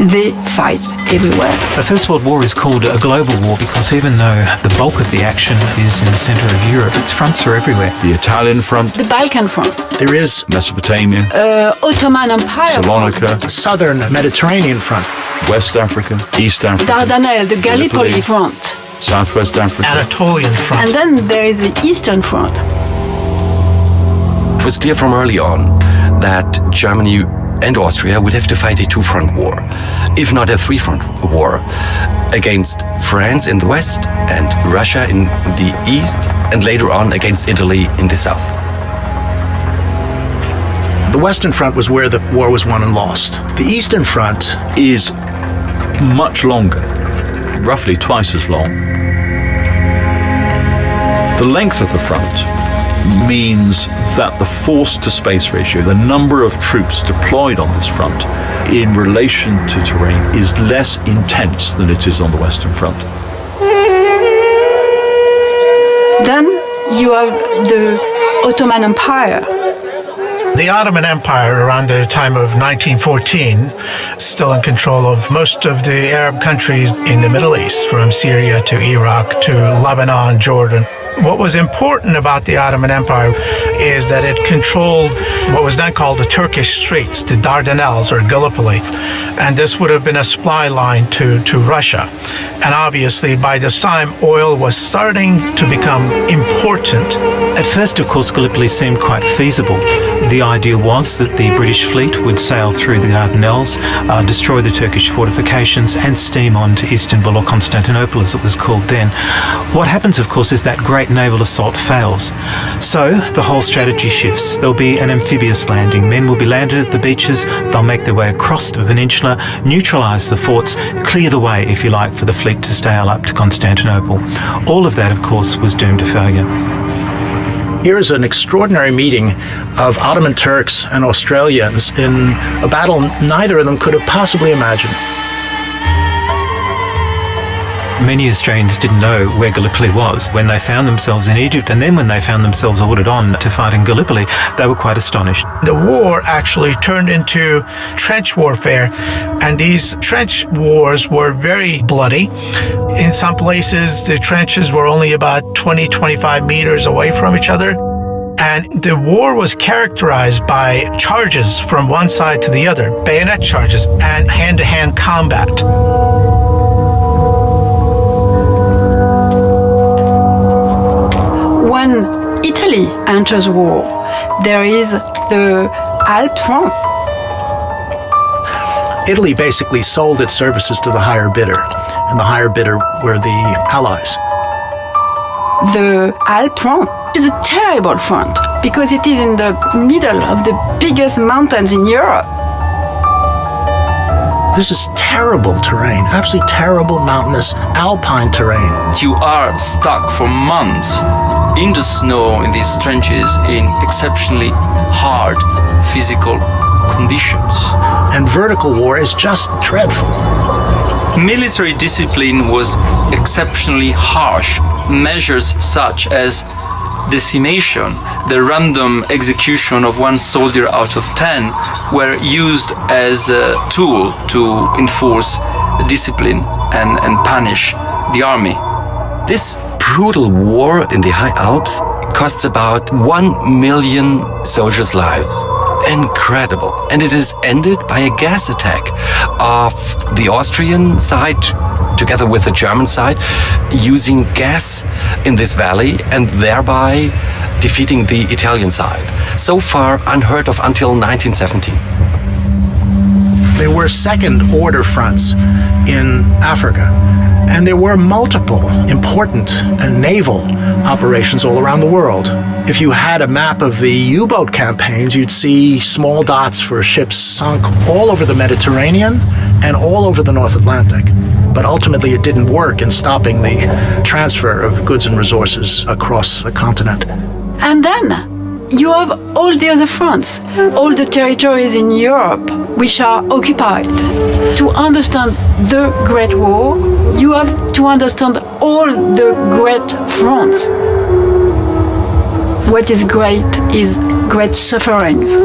they fight everywhere. The First World War is called a global war because even though the bulk of the action is in the centre of Europe, its fronts are everywhere. The Italian front. The Balkan front. There is Mesopotamia. Ottoman Empire Salonika. the southern Mediterranean front. West Africa. East Africa. Dardanelles, the Gallipoli front. Southwest Africa. Anatolian front. And then there is the Eastern Front. It was clear from early on that Germany and Austria would have to fight a two-front war, if not a three-front war, against France in the west and Russia in the east, and later on against Italy in the south. The Western Front was where the war was won and lost. The Eastern Front is much longer, roughly twice as long. The length of the front means that the force-to-space ratio, the number of troops deployed on this front in relation to terrain, is less intense than it is on the Western Front. Then you have the Ottoman Empire. The Ottoman Empire, around the time of 1914, still in control of most of the Arab countries in the Middle East, from Syria to Iraq to Lebanon, Jordan. What was important about the Ottoman Empire is that it controlled what was then called the Turkish Straits, the Dardanelles or Gallipoli, and this would have been a supply line to Russia. And obviously, by this time, oil was starting to become important. At first, of course, Gallipoli seemed quite feasible. The idea was that the British fleet would sail through the Dardanelles, destroy the Turkish fortifications, and steam on to Istanbul or Constantinople, as it was called then. What happens, of course, is that great naval assault fails. So the whole strategy shifts. There'll be an amphibious landing. Men will be landed at the beaches. They'll make their way across the peninsula, neutralise the forts, clear the way, if you like, for the fleet to sail up to Constantinople. All of that, of course, was doomed to failure. Here is an extraordinary meeting of Ottoman Turks and Australians in a battle neither of them could have possibly imagined. Many Australians didn't know where Gallipoli was when they found themselves in Egypt, and then when they found themselves ordered on to fight in Gallipoli, they were quite astonished. The war actually turned into trench warfare, and these trench wars were very bloody. In some places, the trenches were only about 20-25 meters away from each other. And the war was characterized by charges from one side to the other, bayonet charges, and hand-to-hand combat. When Italy enters war, there is the Alp front. Italy basically sold its services to the higher bidder, and the higher bidder were the Allies. The Alp front is a terrible front because it is in the middle of the biggest mountains in Europe. This is terrible terrain, absolutely terrible mountainous alpine terrain. You are stuck for months in the snow in these trenches in exceptionally hard physical conditions. And vertical war is just dreadful. Military discipline was exceptionally harsh. Measures such as decimation, the random execution of one soldier out of 10, were used as a tool to enforce discipline and punish the army. This brutal war in the High Alps costs about 1 million soldiers' lives. Incredible. And it is ended by a gas attack of the Austrian side together with the German side, using gas in this valley and thereby defeating the Italian side. So far unheard of until 1917. There were second-order fronts in Africa, and there were multiple important naval operations all around the world. If you had a map of the U-boat campaigns, you'd see small dots for ships sunk all over the Mediterranean and all over the North Atlantic. But ultimately, it didn't work in stopping the transfer of goods and resources across the continent. And then you have all the other fronts, all the territories in Europe which are occupied. To understand the Great War, you have to understand all the great fronts. What is great is great sufferings.